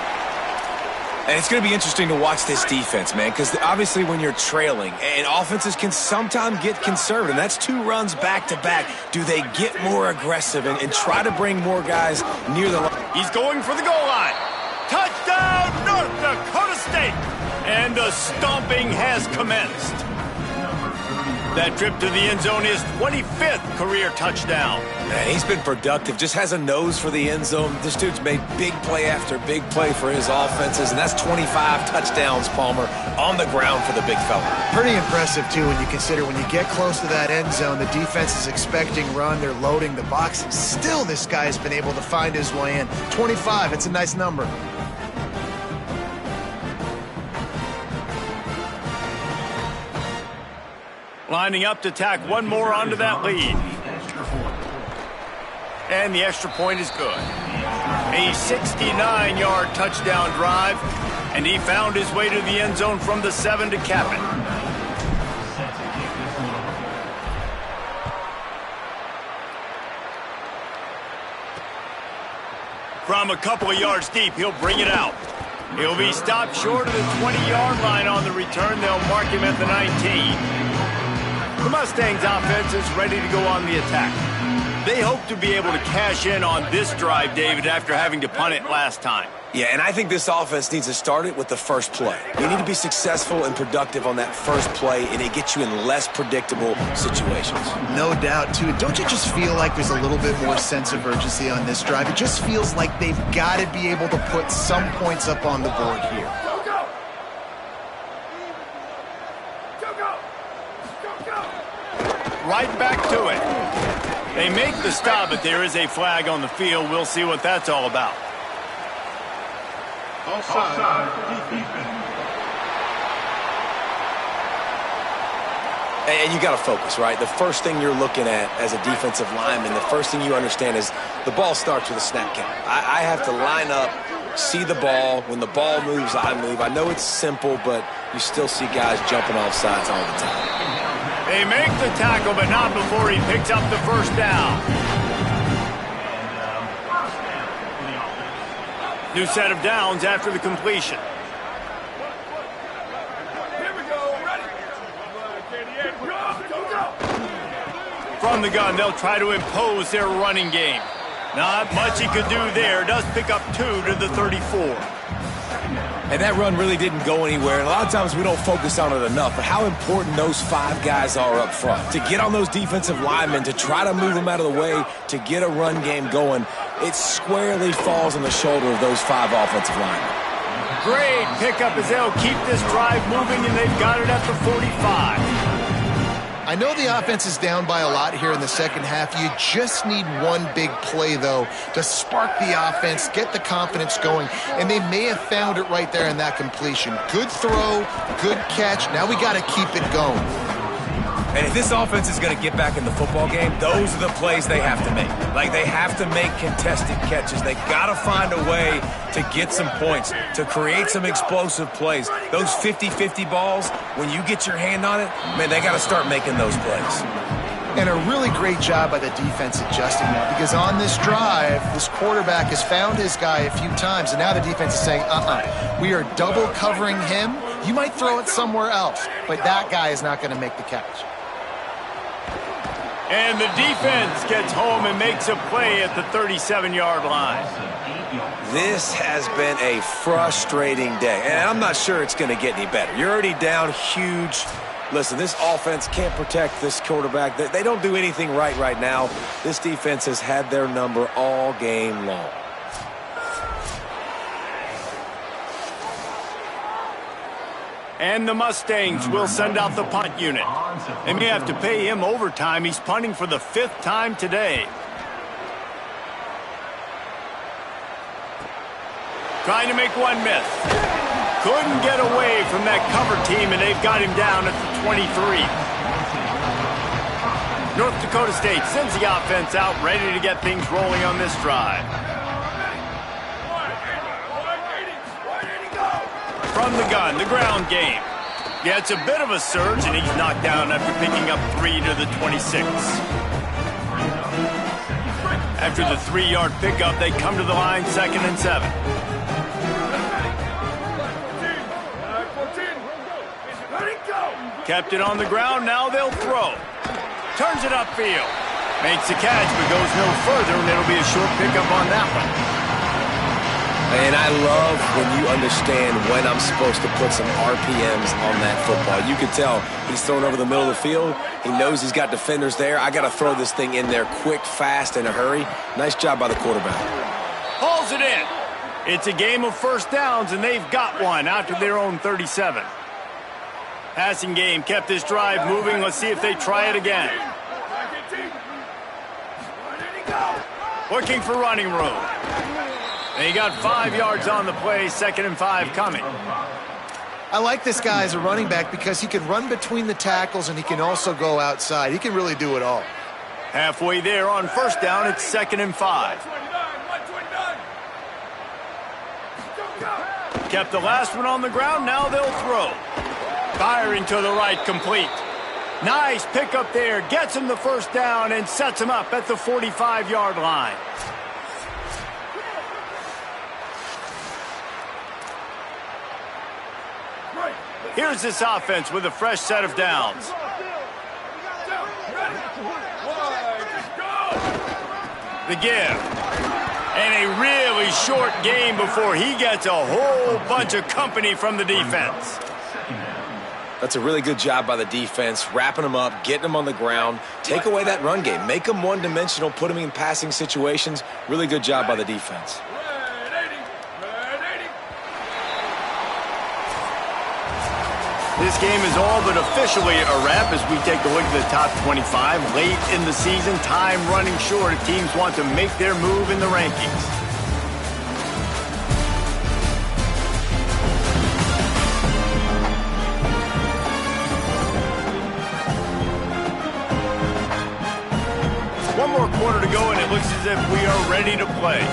And it's going to be interesting to watch this defense, man, because obviously when you're trailing, and offenses can sometimes get conservative. That's 2 runs back-to-back. Do they get more aggressive and try to bring more guys near the line? He's going for the goal line. Touchdown, North Dakota State! And the stomping has commenced. That trip to the end zone is 25th career touchdown. Man, he's been productive, just has a nose for the end zone. This dude's made big play after big play for his offenses, and that's 25 touchdowns, Palmer, on the ground for the big fella. Pretty impressive, too, when you consider when you get close to that end zone, the defense is expecting run, they're loading the box, and still this guy has been able to find his way in. 25, it's a nice number. Lining up to tack one more onto that lead. And the extra point is good. A 69-yard touchdown drive, and he found his way to the end zone from the 7 to cap it. From a couple of yards deep, he'll bring it out. He'll be stopped short of the 20-yard line on the return. They'll mark him at the 19. The Mustangs offense is ready to go on the attack. They hope to be able to cash in on this drive, David, after having to punt it last time. Yeah, and I think this offense needs to start it with the first play. You need to be successful and productive on that first play, and it gets you in less predictable situations. No doubt, too. Don't you just feel like there's a little bit more sense of urgency on this drive? It just feels like they've got to be able to put some points up on the board here. Right back to it. They make the stop, but there is a flag on the field. We'll see what that's all about. And you got to focus, right? The first thing you're looking at as a defensive lineman, the first thing you understand is the ball starts with a snap count. I have to line up, see the ball. When the ball moves, I move. I know it's simple, but you still see guys jumping off sides all the time. They make the tackle, but not before he picks up the first down. New set of downs after the completion. Here we go. Ready? From the gun, they'll try to impose their running game. Not much he could do there. Does pick up 2 to the 34. And that run really didn't go anywhere. And a lot of times we don't focus on it enough, but how important those 5 guys are up front. To get on those defensive linemen, to try to move them out of the way, to get a run game going, it squarely falls on the shoulder of those 5 offensive linemen. Great pickup as they'll keep this drive moving, and they've got it at the 45. I know the offense is down by a lot here in the second half. You just need one big play, though, to spark the offense, get the confidence going, and they may have found it right there in that completion. Good throw, good catch. Now we got to keep it going. And if this offense is going to get back in the football game, those are the plays they have to make. Like, they have to make contested catches. They got to find a way to get some points, to create some explosive plays. Those 50-50 balls, when you get your hand on it, man, they got to start making those plays. And a really great job by the defense adjusting now, because on this drive, this quarterback has found his guy a few times, and now the defense is saying, we are double covering him. You might throw it somewhere else, but that guy is not going to make the catch. And the defense gets home and makes a play at the 37-yard line. This has been a frustrating day, and I'm not sure it's going to get any better. You're already down huge. Listen, this offense can't protect this quarterback. They don't do anything right now. This defense has had their number all game long. And the Mustangs will send out the punt unit. They may have to pay him overtime. He's punting for the 5th time today. Trying to make one miss. Couldn't get away from that cover team, and they've got him down at the 23. North Dakota State sends the offense out, ready to get things rolling on this drive. From the gun, the ground game. Yeah, it's a bit of a surge, and he's knocked down after picking up 3 to the 26. After the 3-yard pickup, they come to the line, 2nd and 7. Kept it on the ground, now they'll throw. Turns it upfield. Makes the catch, but goes no further, and it'll be a short pickup on that one. And I love when you understand when I'm supposed to put some RPMs on that football. You can tell he's throwing over the middle of the field. He knows he's got defenders there. I got to throw this thing in there quick, fast, in a hurry. Nice job by the quarterback. Hauls it in. It's a game of first downs, and they've got one out to their own 37. Passing game kept this drive moving. Let's see if they try it again. Looking for running room. And he got 5 yards on the play, 2nd and 5 coming. I like this guy as a running back because he can run between the tackles and he can also go outside. He can really do it all. Halfway there on first down, it's 2nd and 5. Kept the last one on the ground, now they'll throw. Firing to the right, complete. Nice pickup there, gets him the first down and sets him up at the 45-yard line. Here's this offense with a fresh set of downs. The give. And a really short game before he gets a whole bunch of company from the defense. That's a really good job by the defense, wrapping them up, getting them on the ground. Take away that run game. Make them one-dimensional, put them in passing situations. Really good job by the defense. This game is all but officially a wrap as we take a look at the top 25. Late in the season, time running short if teams want to make their move in the rankings. One more quarter to go, and it looks as if we are ready to play.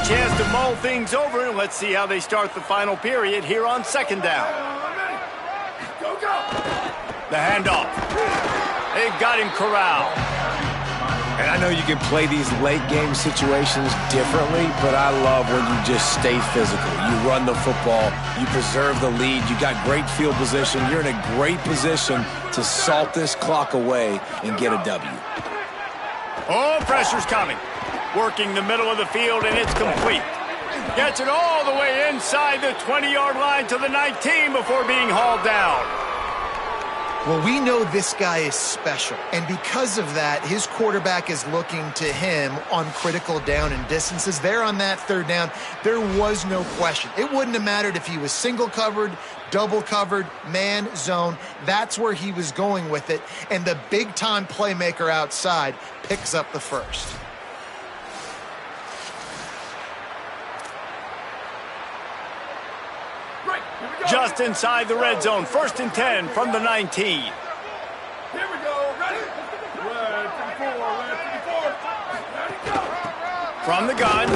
Chance to mull things over. Let's see how they start the final period here on 2nd down. The handoff. They've got him corralled. And I know you can play these late game situations differently, but I love when you just stay physical. You run the football, you preserve the lead, you got great field position, you're in a great position to salt this clock away and get a W. Oh, pressure's coming. Working the middle of the field, and it's complete. Gets it all the way inside the 20-yard line to the 19 before being hauled down. Well, we know this guy is special, and because of that, his quarterback is looking to him on critical down and distances. There on that third down, there was no question. It wouldn't have mattered if he was single covered, double covered, man, zone. That's where he was going with it, and the big-time playmaker outside picks up the first. Just inside the red zone, 1st and 10 from the 19. Here we go. Ready? Red 54. Ready, go. From the gun.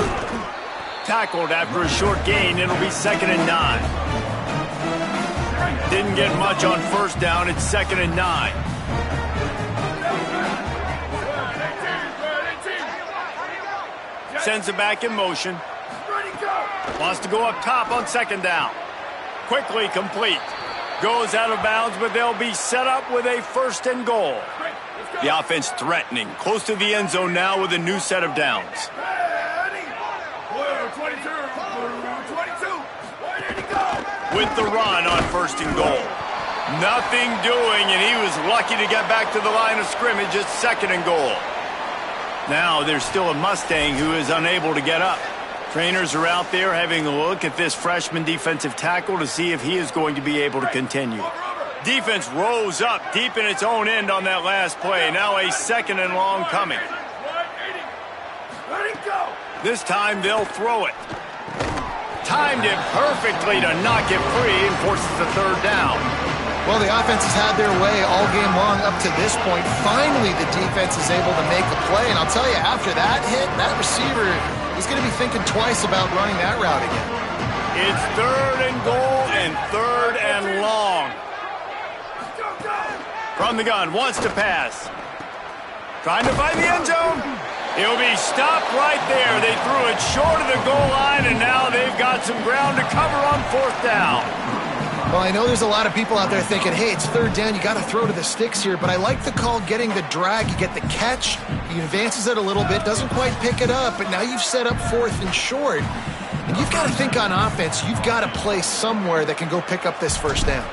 Tackled after a short gain. It'll be 2nd and 9. Didn't get much on 1st down. It's 2nd and 9. Sends it back in motion. Ready, go. Wants to go up top on 2nd down. Quickly complete. Goes out of bounds, but they'll be set up with a 1st and goal. The offense threatening. Close to the end zone now with a new set of downs. Ready. Blue 22. Blue 22. Ready to go. With the run on 1st and goal. Nothing doing, and he was lucky to get back to the line of scrimmage at 2nd and goal. Now there's still a Mustang who is unable to get up. Trainers are out there having a look at this freshman defensive tackle to see if he is going to be able to continue. Defense rose up deep in its own end on that last play. Now a 2nd and long coming. This time they'll throw it. Timed it perfectly to knock it free and forces the 3rd down. Well, the offense has had their way all game long up to this point. Finally, the defense is able to make a play. And I'll tell you, after that hit, that receiver, he's going to be thinking twice about running that route again. It's 3rd and goal and 3rd and long. From the gun, wants to pass. Trying to find the end zone. He'll be stopped right there. They threw it short of the goal line, and now they've got some ground to cover on 4th down. Well, I know there's a lot of people out there thinking, hey, it's 3rd down, you got to throw to the sticks here, but I like the call getting the drag. You get the catch, he advances it a little bit, doesn't quite pick it up, but now you've set up 4th and short. And you've got to think on offense, you've got to play somewhere that can go pick up this 1st down.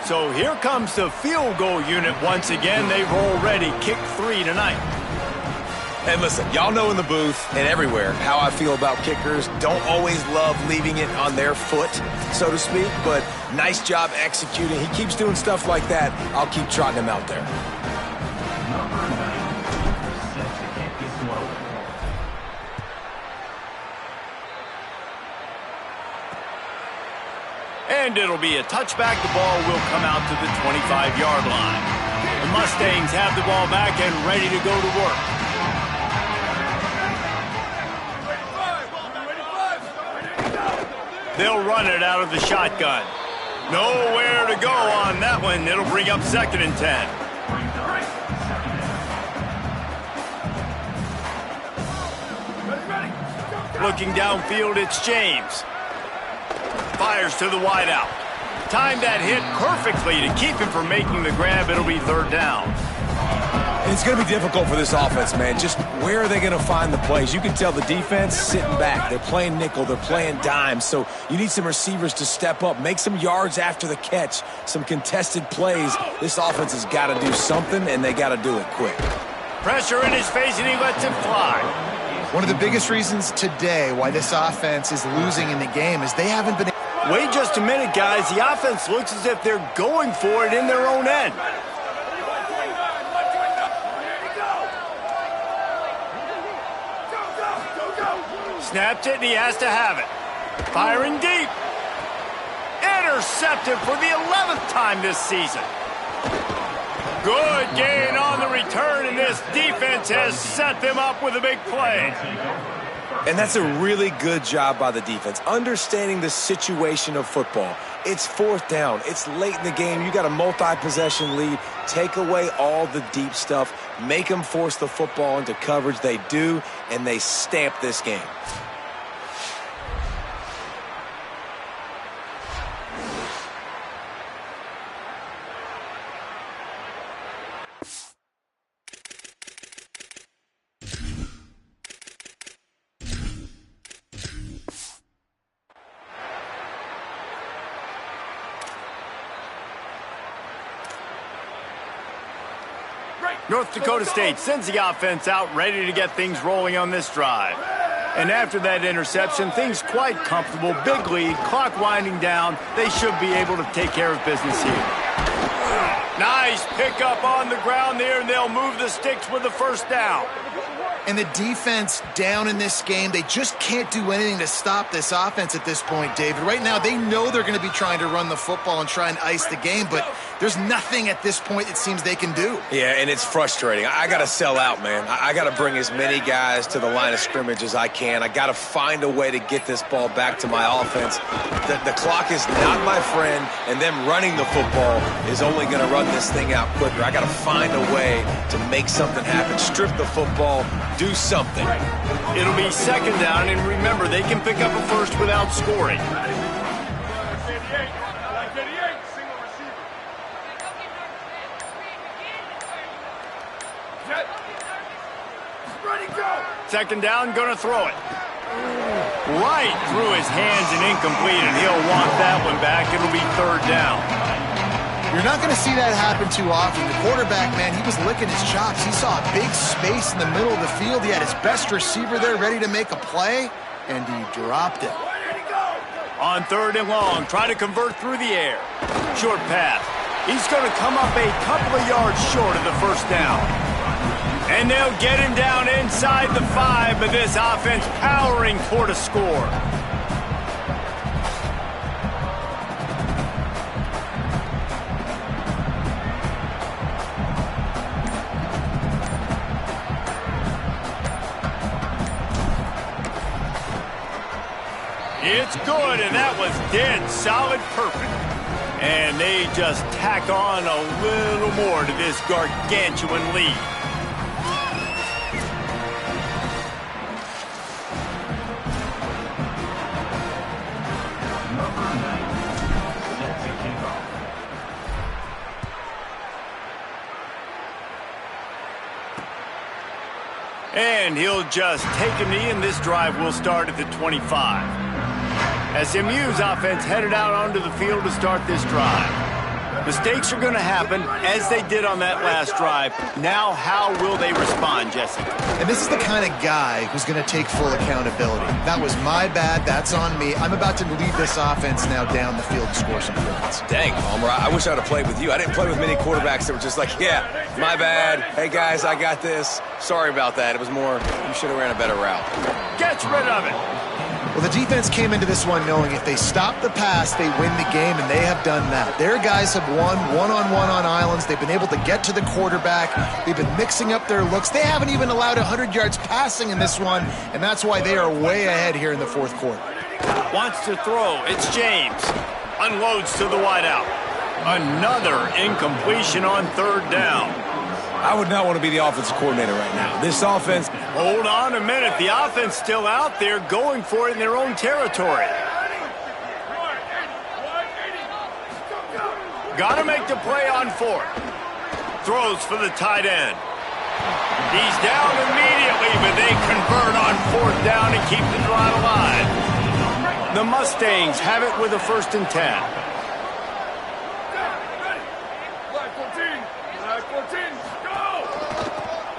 So here comes the field goal unit once again. They've already kicked 3 tonight. And listen, y'all know in the booth and everywhere how I feel about kickers. Don't always love leaving it on their foot, so to speak, but nice job executing. He keeps doing stuff like that. I'll keep trotting him out there. And it'll be a touchback. The ball will come out to the 25-yard line. The Mustangs have the ball back and ready to go to work. They'll run it out of the shotgun. Nowhere to go on that one. It'll bring up 2nd and 10. Looking downfield, it's James. Fires to the wideout. Timed that hit perfectly to keep him from making the grab. It'll be 3rd down. And it's going to be difficult for this offense, man. Just where are they going to find the plays? You can tell the defense sitting back. They're playing nickel. They're playing dime. So you need some receivers to step up, make some yards after the catch, some contested plays. This offense has got to do something, and they got to do it quick. Pressure in his face, and he lets it fly. One of the biggest reasons today why this offense is losing in the game is they haven't been... Wait just a minute, guys. The offense looks as if they're going for it in their own end. Snapped it, and he has to have it. Firing deep. Intercepted for the 11th time this season. Good gain on the return, and this defense has set them up with a big play. And that's a really good job by the defense, understanding the situation of football. It's 4th down. It's late in the game. You got a multi-possession lead. Take away all the deep stuff. Make them force the football into coverage. They do, and they stamp this game. North Dakota State sends the offense out ready to get things rolling on this drive. And after that interception, things quite comfortable. Big lead, clock winding down. They should be able to take care of business here. Nice pickup on the ground there, and they'll move the sticks with the first down. And the defense down in this game, they just can't do anything to stop this offense at this point, David. Right now, they know they're going to be trying to run the football and try and ice the game, but there's nothing at this point it seems they can do. Yeah, and it's frustrating. I got to sell out, man. I got to bring as many guys to the line of scrimmage as I can. I got to find a way to get this ball back to my offense. The clock is not my friend, and them running the football is only going to run this thing out quicker. I got to find a way to make something happen. Strip the football. Do something. It'll be second down, and remember, they can pick up a first without scoring. Second down, gonna throw it. Right through his hands and incomplete, and he'll want that one back. It'll be third down. You're not going to see that happen too often. The quarterback, man, he was licking his chops. He saw a big space in the middle of the field. He had his best receiver there ready to make a play, and he dropped it. On third and long, trying to convert through the air. Short pass. He's going to come up a couple of yards short of the first down. And they'll get him down inside the 5, but this offense powering toward a score. It's good, and that was dead solid perfect. And they just tack on a little more to this gargantuan lead. And he'll just take a knee, and this drive will start at the 25. SMU's offense headed out onto the field to start this drive. Mistakes are going to happen, as they did on that last drive. Now, how will they respond, Jesse? And this is the kind of guy who's going to take full accountability. That was my bad. That's on me. I'm about to lead this offense now down the field and score some points. Dang, Homer, I wish I'd have played with you. I didn't play with many quarterbacks that were just like, yeah, my bad. Hey, guys, I got this. Sorry about that. It was more, you should have ran a better route. Gets rid of it. Well, the defense came into this one knowing if they stop the pass, they win the game, and they have done that. Their guys have won one-on-one on islands. They've been able to get to the quarterback. They've been mixing up their looks. They haven't even allowed 100 yards passing in this one, and that's why they are way ahead here in the fourth quarter. Wants to throw. It's James. Unloads to the wideout. Another incompletion on third down. I would not want to be the offensive coordinator right now. This offense... Hold on a minute. The offense still out there going for it in their own territory. Got to make the play on fourth. Throws for the tight end. He's down immediately, but they convert on fourth down and keep the drive alive. The Mustangs have it with a 1st and 10.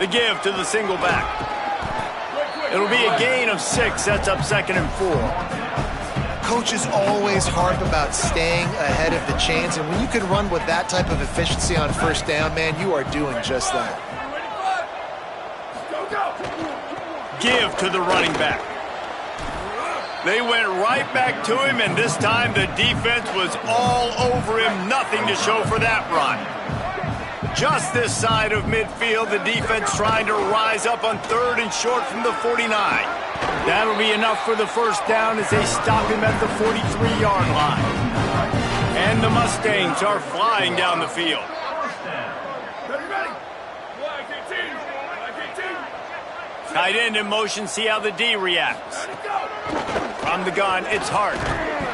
The give to the single back. It'll be a gain of 6. Sets up 2nd and 4. Coaches always harp about staying ahead of the chains, and when you can run with that type of efficiency on first down, man, you are doing just that. Give to the running back. They went right back to him, and this time the defense was all over him. Nothing to show for that run. Just this side of midfield, the defense trying to rise up on 3rd and short from the 49. That'll be enough for the first down as they stop him at the 43-yard line. And the Mustangs are flying down the field. Tight end in motion, see how the D reacts. From the gun, it's Hart.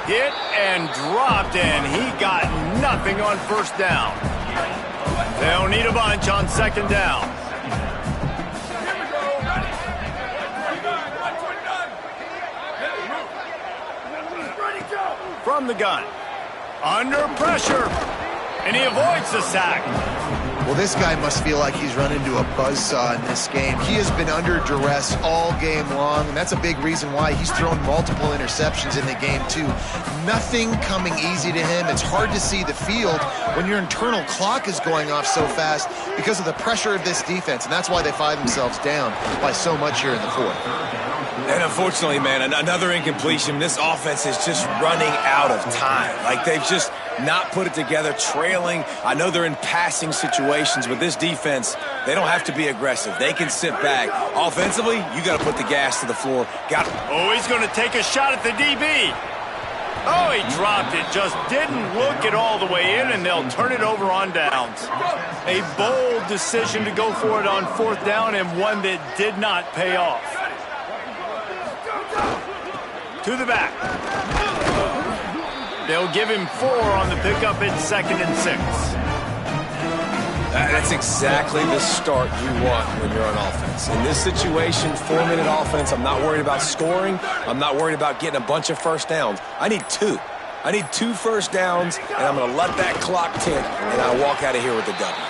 Hit and dropped, and he got nothing on first down. They'll need a bunch on 2nd down. From the gun. Under pressure. And he avoids the sack. Well, this guy must feel like he's run into a buzzsaw in this game. He has been under duress all game long, and that's a big reason why he's thrown multiple interceptions in the game, too. Nothing coming easy to him. It's hard to see the field when your internal clock is going off so fast because of the pressure of this defense, and that's why they find themselves down by so much here in the fourth. And unfortunately, man, another incompletion. This offense is just running out of time. Like, they've just not put it together, trailing. I know they're in passing situations, but this defense, they don't have to be aggressive. They can sit back. Offensively, you got to put the gas to the floor. Oh, he's going to take a shot at the DB. Oh, he dropped it. Just didn't look it all the way in, and they'll turn it over on downs. A bold decision to go for it on fourth down, and one that did not pay off. To the back. They'll give him 4 on the pickup at 2nd and 6. That's exactly the start you want when you're on offense. In this situation, 4-minute offense, I'm not worried about scoring. I'm not worried about getting a bunch of first downs. I need 2. I need 2 first downs, and I'm going to let that clock tick, and I walk out of here with the W.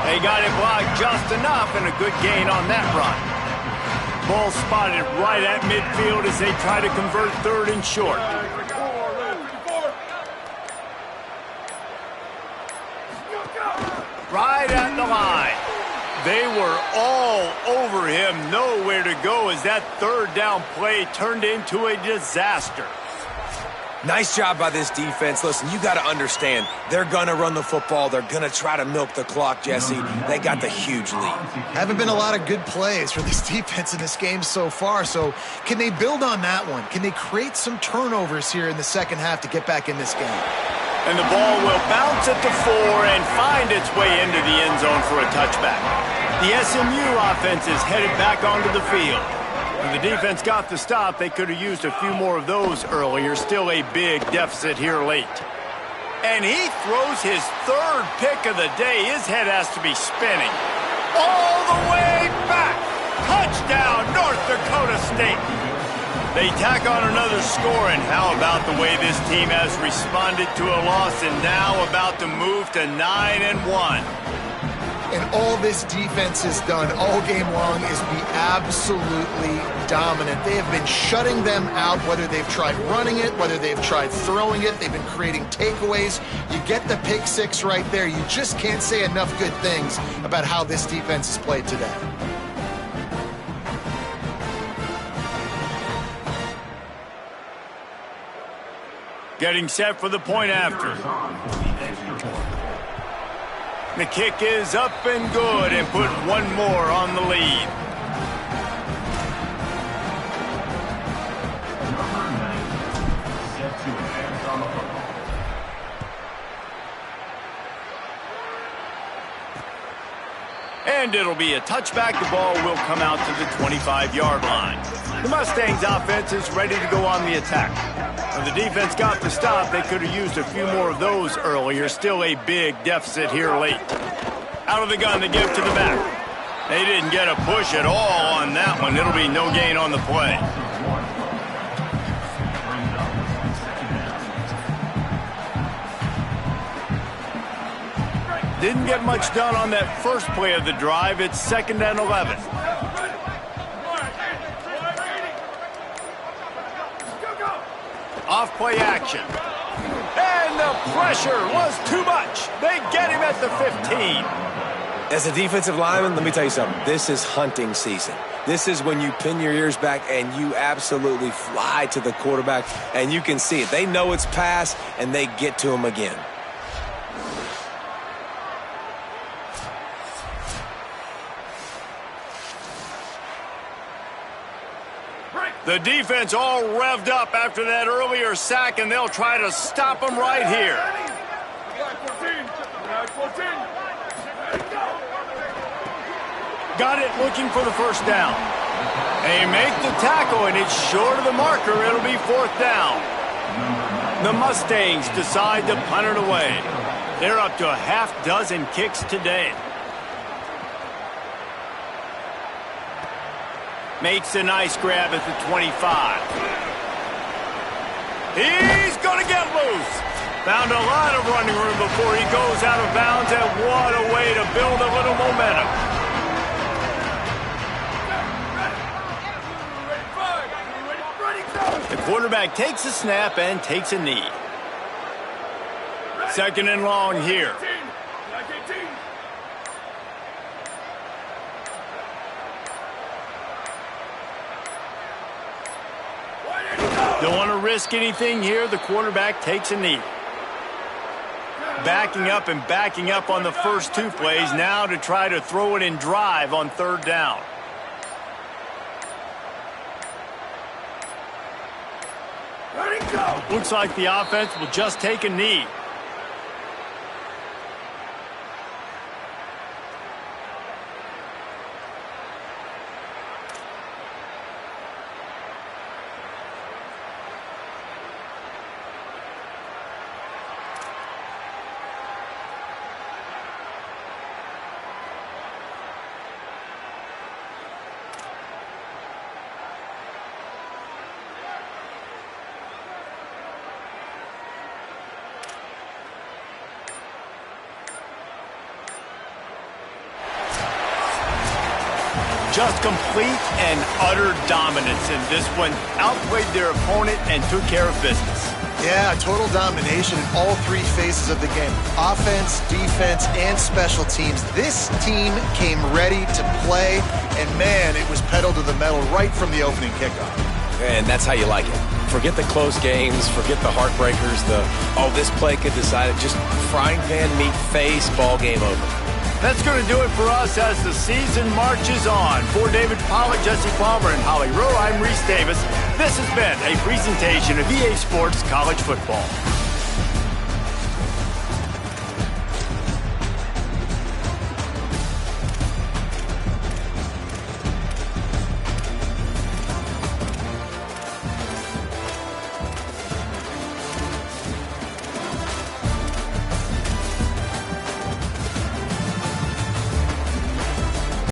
They got it blocked just enough, and a good gain on that run. Ball spotted right at midfield as they try to convert 3rd and short. Right at the line. They were all over him, nowhere to go as that 3rd down play turned into a disaster. Nice job by this defense. Listen, you got to understand, they're going to run the football. They're going to try to milk the clock, Jesse. They got the huge lead. Haven't been a lot of good plays for this defense in this game so far, so can they build on that one? Can they create some turnovers here in the second half to get back in this game? And the ball will bounce at the 4 and find its way into the end zone for a touchback. The SMU offense is headed back onto the field. When the defense got the stop, they could have used a few more of those earlier. Still a big deficit here late. And he throws his 3rd pick of the day. His head has to be spinning. All the way back. Touchdown, North Dakota State. They tack on another score, and how about the way this team has responded to a loss and now about to move to 9-1. And all this defense has done all game long is be absolutely dominant. They have been shutting them out, whether they've tried running it, whether they've tried throwing it. They've been creating takeaways. You get the pick 6 right there. You just can't say enough good things about how this defense has played today. Getting set for the point after. The kick is up and good and put one more on the lead. And it'll be a touchback. The ball will come out to the 25-yard line. The Mustangs offense is ready to go on the attack. When the defense got the stop, they could have used a few more of those earlier. Still a big deficit here late. Out of the gun to give to the back. They didn't get a push at all on that one. It'll be no gain on the play. Didn't get much done on that first play of the drive. It's 2nd and 11. Off play action. And the pressure was too much. They get him at the 15. As a defensive lineman, let me tell you something. This is hunting season. This is when you pin your ears back and you absolutely fly to the quarterback, and you can see it. They know it's pass, and they get to him again. The defense all revved up after that earlier sack, and they'll try to stop him right here. Got it looking for the first down. They make the tackle, and it's short of the marker. It'll be 4th down. The Mustangs decide to punt it away. They're up to a half-dozen kicks today. Makes a nice grab at the 25. He's going to get loose. Found a lot of running room before he goes out of bounds, and what a way to build a little momentum. The quarterback takes a snap and takes a knee. Second and long here. Don't want to risk anything here. The quarterback takes a knee. Backing up on the first two plays now to try to throw it in drive on third down. Looks like the offense will just take a knee. Just complete and utter dominance in this one. Outplayed their opponent and took care of business. Yeah, total domination in all three phases of the game. Offense, defense, and special teams. This team came ready to play, and man, it was pedal to the metal right from the opening kickoff. And that's how you like it. Forget the close games, forget the heartbreakers, this play could decide it. Just frying pan meet face, ball game over. That's going to do it for us as the season marches on. For David Pollack, Jesse Palmer, and Holly Rowe, I'm Reese Davis. This has been a presentation of EA Sports College Football.